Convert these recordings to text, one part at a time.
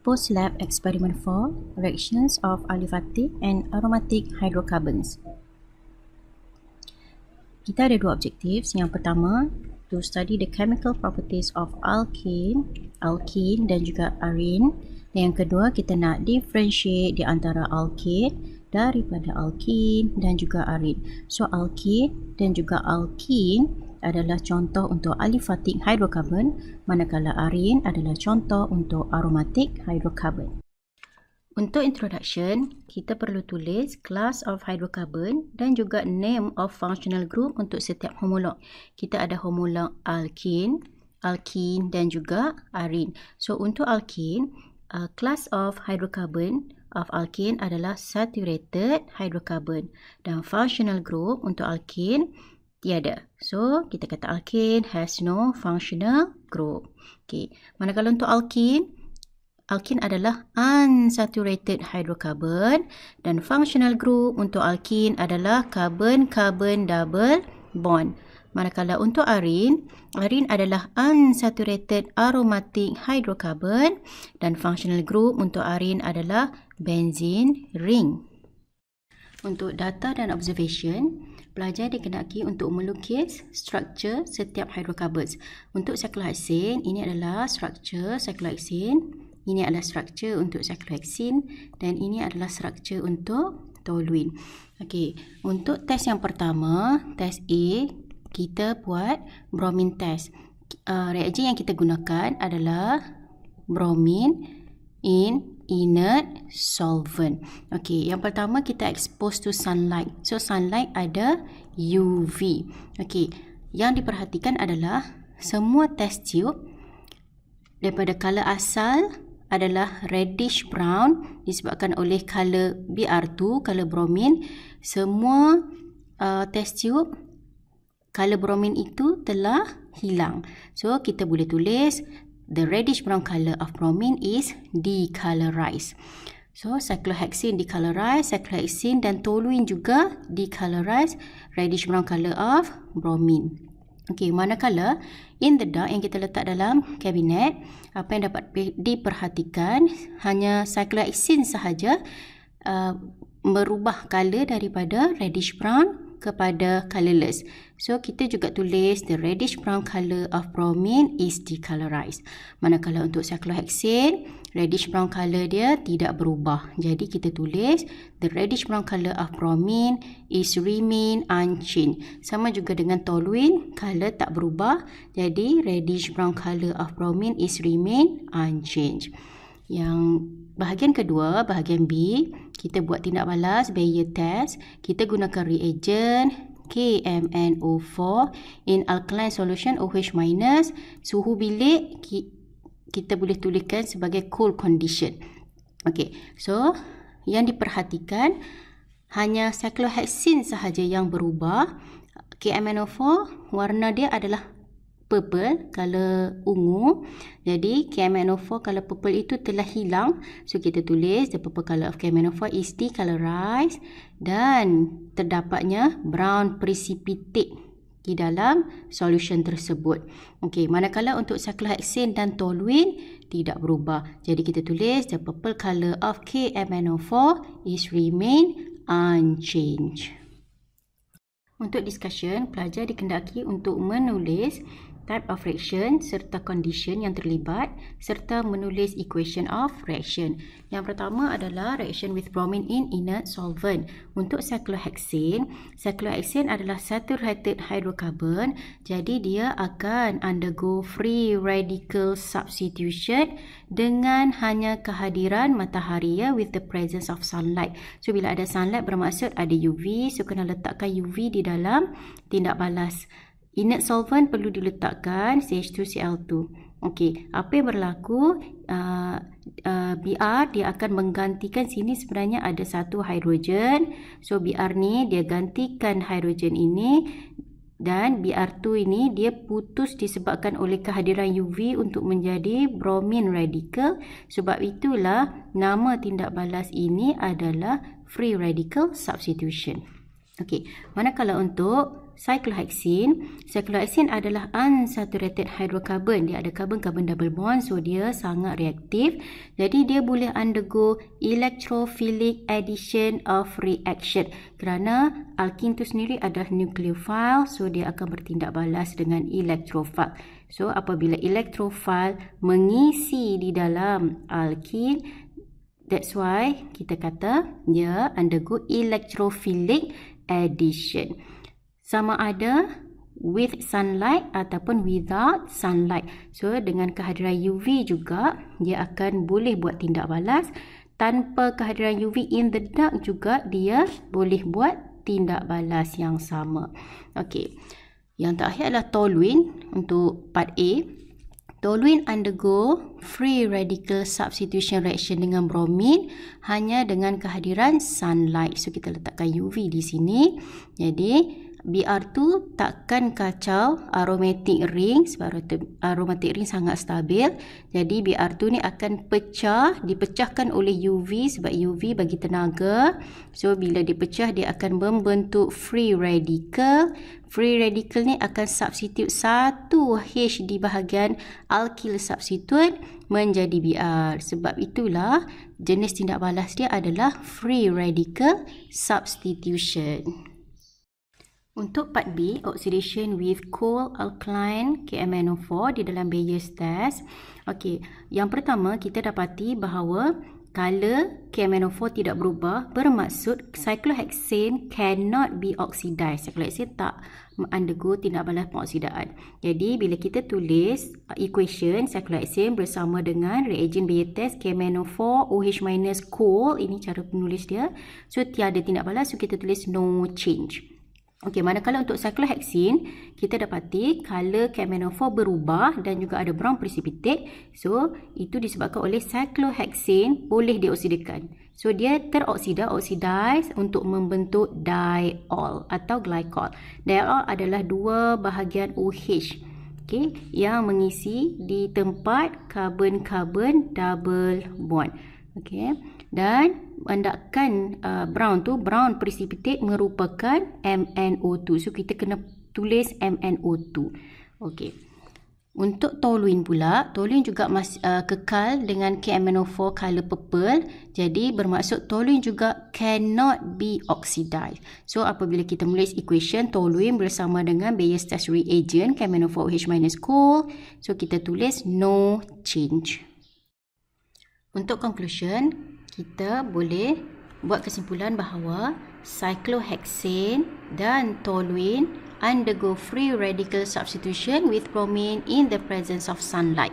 Post-lab experiment 4, reactions of aliphatic and aromatic hydrocarbons. Kita ada dua objektif. Yang pertama, to study the chemical properties of alkene dan juga arene. Dan yang kedua, kita nak differentiate di antara alkane daripada alkene dan juga arene. So, alkene dan juga alkene adalah contoh untuk aliphatic hydrocarbon, manakala arene adalah contoh untuk aromatic hydrocarbon. Untuk introduction, kita perlu tulis class of hydrocarbon dan juga name of functional group untuk setiap homolog. Kita ada homolog alkene, alkene dan juga arene. So untuk alkene, class of hydrocarbon of alkene adalah saturated hydrocarbon dan functional group untuk alkene tiada. So kita kata alkene has no functional group. Okay. Manakala untuk alkene adalah unsaturated hydrocarbon dan functional group untuk alkene adalah carbon-carbon double bond. Manakala untuk arene adalah unsaturated aromatic hydrocarbon dan functional group untuk arene adalah benzene ring. Untuk data dan observation, pelajar dikenaki untuk melukis struktur setiap hydrocarbons. Untuk cyclohexane, ini adalah struktur cyclohexane. Ini adalah struktur untuk cyclohexene dan ini adalah struktur untuk toluene. Okey, untuk test yang pertama, test A, kita buat bromine test. Reagen yang kita gunakan adalah bromine in inert solvent. Okey, yang pertama kita expose to sunlight. So sunlight ada UV. Okey, yang diperhatikan adalah semua test tube daripada color asal adalah reddish brown disebabkan oleh color Br2, color bromine. Semua test tube color bromine itu telah hilang. So kita boleh tulis the reddish brown color of bromine is decolorized. So cyclohexane decolorized, cyclohexane dan toluene juga decolorized reddish brown color of bromine. Okey, manakala in the dark yang kita letak dalam kabinet, apa yang dapat diperhatikan hanya cyclohexane sahaja merubah color daripada reddish brown kepada colorless. So kita juga tulis the reddish brown color of bromine is decolorized. Manakala untuk cyclohexane, reddish brown color dia tidak berubah. Jadi kita tulis the reddish brown color of bromine is remain unchanged. Sama juga dengan toluene, color tak berubah. Jadi reddish brown color of bromine is remain unchanged. Yang bahagian kedua, bahagian B, kita buat tindak balas Bayer test. Kita gunakan reagen KMnO4 in alkaline solution OH-. Suhu bilik kita boleh tuliskan sebagai cool condition. Okey, so yang diperhatikan hanya cyclohexane sahaja yang berubah. KMnO4 warna dia adalah purple, color ungu. Jadi KMnO4 color purple itu telah hilang. So kita tulis the purple color of KMnO4 is decolorized dan terdapatnya brown precipitate di dalam solution tersebut. Okey, manakala untuk cyclohexane dan toluene tidak berubah. Jadi kita tulis the purple color of KMnO4 is remain unchanged. Untuk discussion, pelajar dikendaki untuk menulis type of reaction serta condition yang terlibat serta menulis equation of reaction. Yang pertama adalah reaction with bromine in inert solvent. Untuk cyclohexane adalah saturated hydrocarbon, jadi dia akan undergo free radical substitution dengan hanya kehadiran matahari, with the presence of sunlight. So bila ada sunlight bermaksud ada UV, so kena letakkan UV di dalam tindak balas. Inert solvent perlu diletakkan CH2Cl2. Okey, apa yang berlaku? Br dia akan menggantikan, sini sebenarnya ada satu hidrogen. So Br ni dia gantikan hidrogen ini dan Br2 ini dia putus disebabkan oleh kehadiran UV untuk menjadi bromine radical. Sebab itulah nama tindak balas ini adalah free radical substitution. Okey, manakala untuk cyclohexene. Cyclohexene adalah unsaturated hydrocarbon. Dia ada karbon-karbon double bond, so dia sangat reaktif. Jadi dia boleh undergo electrophilic addition of reaction. Kerana alkene tu sendiri adalah nucleophile, so dia akan bertindak balas dengan electrophile. So apabila electrophile mengisi di dalam alkene, that's why kita kata dia undergo electrophilic addition. Sama ada with sunlight ataupun without sunlight. So dengan kehadiran UV juga dia akan boleh buat tindak balas. Tanpa kehadiran UV in the dark juga dia boleh buat tindak balas yang sama. Okey. Yang terakhir adalah toluene untuk part A. Toluene undergo free radical substitution reaction dengan bromine hanya dengan kehadiran sunlight. So kita letakkan UV di sini. Jadi Br2 takkan kacau aromatic ring sebab aromatic ring sangat stabil. Jadi Br2 ni akan dipecahkan oleh UV sebab UV bagi tenaga. So bila dipecah dia akan membentuk free radical. Free radical ni akan substitute satu H di bahagian alkyl substitute menjadi Br. Sebab itulah jenis tindak balas dia adalah free radical substitution. Untuk part B, oxidation with coal alkaline KMnO4 di dalam Bayes test. Okey, yang pertama kita dapati bahawa color KMnO4 tidak berubah, bermaksud cyclohexane cannot be oxidized. Cyclohexane tak undergo tindak balas pengoksidaan. Jadi bila kita tulis equation cyclohexane bersama dengan reagent Bayes test KMnO4 OH- coal, ini cara penulis dia. So tiada tindak balas, so kita tulis no change. Okey, manakala untuk cyclohexene, kita dapati color KMnO4 berubah dan juga ada brown precipitate. So, itu disebabkan oleh cyclohexane boleh dioksidakan. So, dia oxidize untuk membentuk diol atau glycol. Diol adalah dua bahagian OH. Okey, yang mengisi di tempat karbon-karbon double bond. Okey, dan mendakan brown precipitate merupakan MnO2. So kita kena tulis MnO2. Okey. Untuk toluene pula, toluene juga kekal dengan KMnO4 color purple. Jadi bermaksud toluene juga cannot be oxidized. So apabila kita menulis equation toluene bersama dengan Bayes test reagent KMnO4 OH- coal, so kita tulis no change. Untuk conclusion, kita boleh buat kesimpulan bahawa cyclohexane dan toluene undergo free radical substitution with bromine in the presence of sunlight.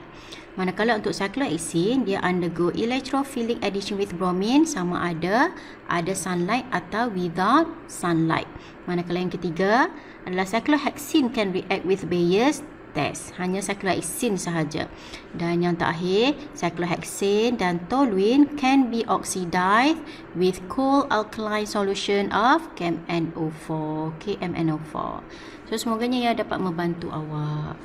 Manakala untuk cyclohexane, dia undergo electrophilic addition with bromine sama ada sunlight atau without sunlight. Manakala yang ketiga adalah cyclohexane can react with Bayes test, hanya cyclohexane sahaja. Dan yang terakhir, cyclohexane dan toluene can be oxidized with coal alkaline solution of KMnO4. So semoganya ia dapat membantu awak.